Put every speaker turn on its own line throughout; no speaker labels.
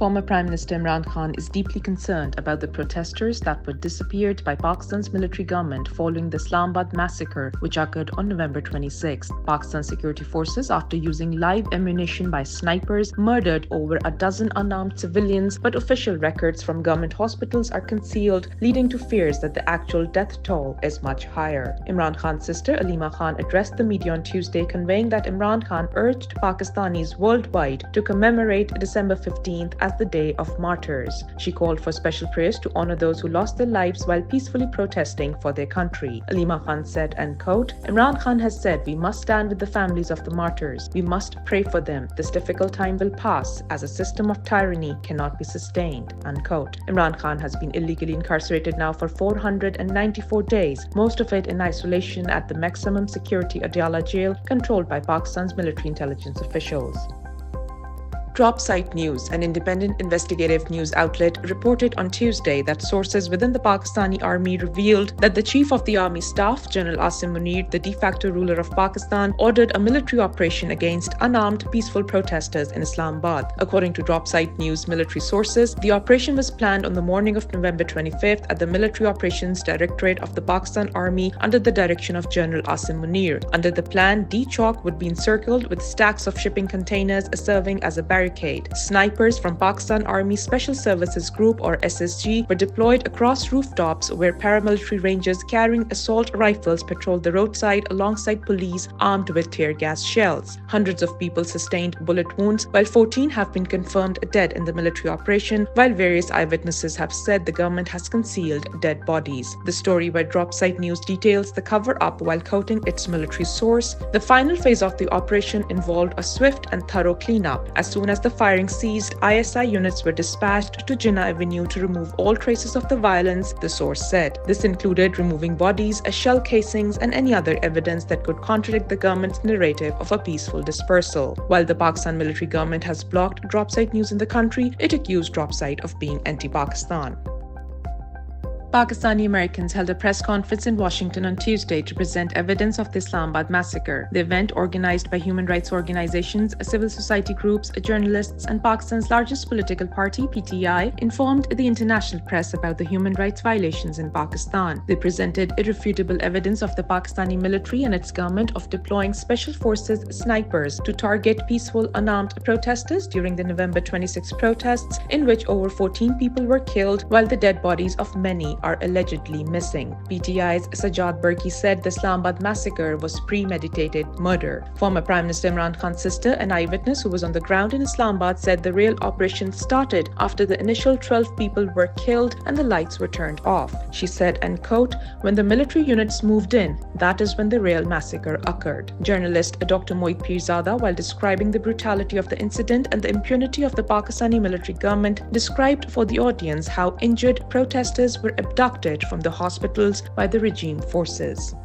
Former Prime Minister Imran Khan is deeply concerned about the protesters that were disappeared by Pakistan's military government following the Islamabad massacre, which occurred on November 26. Pakistan security forces, after using live ammunition by snipers, murdered over a dozen unarmed civilians, but official records from government hospitals are concealed, leading to fears that the actual death toll is much higher. Imran Khan's sister Alima Khan addressed the media on Tuesday, conveying that Imran Khan urged Pakistanis worldwide to commemorate December 15th as the Day of Martyrs. She called for special prayers to honor those who lost their lives while peacefully protesting for their country. Alima Khan said, and quote, "Imran Khan has said we must stand with the families of the martyrs. We must pray for them. This difficult time will pass, as a system of tyranny cannot be sustained." Unquote. Imran Khan has been illegally incarcerated now for 494 days, most of it in isolation at the maximum security Adiala jail controlled by Pakistan's military intelligence officials. Drop Site News, an independent investigative news outlet, reported on Tuesday that sources within the Pakistani army revealed that the chief of the army staff, General Asim Munir, the de facto ruler of Pakistan, ordered a military operation against unarmed peaceful protesters in Islamabad. According to Drop Site News military sources, the operation was planned on the morning of November 25th at the Military Operations Directorate of the Pakistan Army under the direction of General Asim Munir. Under the plan, D-Chalk would be encircled with stacks of shipping containers serving as a barricade. Snipers from Pakistan Army Special Services Group or SSG were deployed across rooftops where paramilitary rangers carrying assault rifles patrolled the roadside alongside police armed with tear gas shells. Hundreds of people sustained bullet wounds, while 14 have been confirmed dead in the military operation, while various eyewitnesses have said the government has concealed dead bodies. The story by Drop Site News details the cover-up while quoting its military source. The final phase of the operation involved a swift and thorough cleanup. As soon as the firing ceased, ISI units were dispatched to Jinnah Avenue to remove all traces of the violence, the source said. This included removing bodies, shell casings, and any other evidence that could contradict the government's narrative of a peaceful dispersal. While the Pakistan military government has blocked Drop Site News in the country, it accused Drop Site of being anti-Pakistan. Pakistani Americans held a press conference in Washington on Tuesday to present evidence of the Islamabad massacre. The event, organized by human rights organizations, civil society groups, journalists, and Pakistan's largest political party, PTI, informed the international press about the human rights violations in Pakistan. They presented irrefutable evidence of the Pakistani military and its government of deploying special forces snipers to target peaceful unarmed protesters during the November 26 protests, in which over 14 people were killed, while the dead bodies of many are allegedly missing. PTI's Sajjad Berki said the Islamabad massacre was premeditated murder. Former Prime Minister Imran Khan's sister, an eyewitness who was on the ground in Islamabad, said the real operation started after the initial 12 people were killed and the lights were turned off. She said, and quote, "When the military units moved in, that is when the real massacre occurred." Journalist Dr. Moeed Pirzada, while describing the brutality of the incident and the impunity of the Pakistani military government, described for the audience how injured protesters were abducted from the hospitals by the regime forces.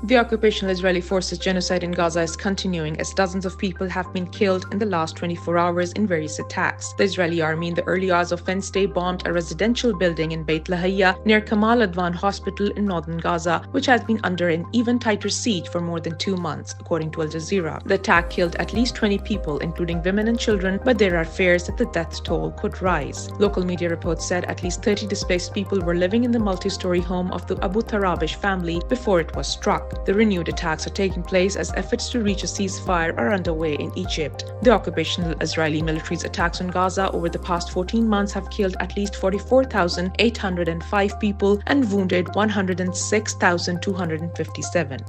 The occupational Israeli forces' genocide in Gaza is continuing as dozens of people have been killed in the last 24 hours in various attacks. The Israeli army in the early hours of Wednesday bombed a residential building in Beit Lahia near Kamal Adwan Hospital in northern Gaza, which has been under an even tighter siege for more than 2 months, according to Al Jazeera. The attack killed at least 20 people, including women and children, but there are fears that the death toll could rise. Local media reports said at least 30 displaced people were living in the multi-story home of the Abu Tarabish family before it was struck. The renewed attacks are taking place as efforts to reach a ceasefire are underway in Egypt. The occupational Israeli military's attacks on Gaza over the past 14 months have killed at least 44,805 people and wounded 106,257.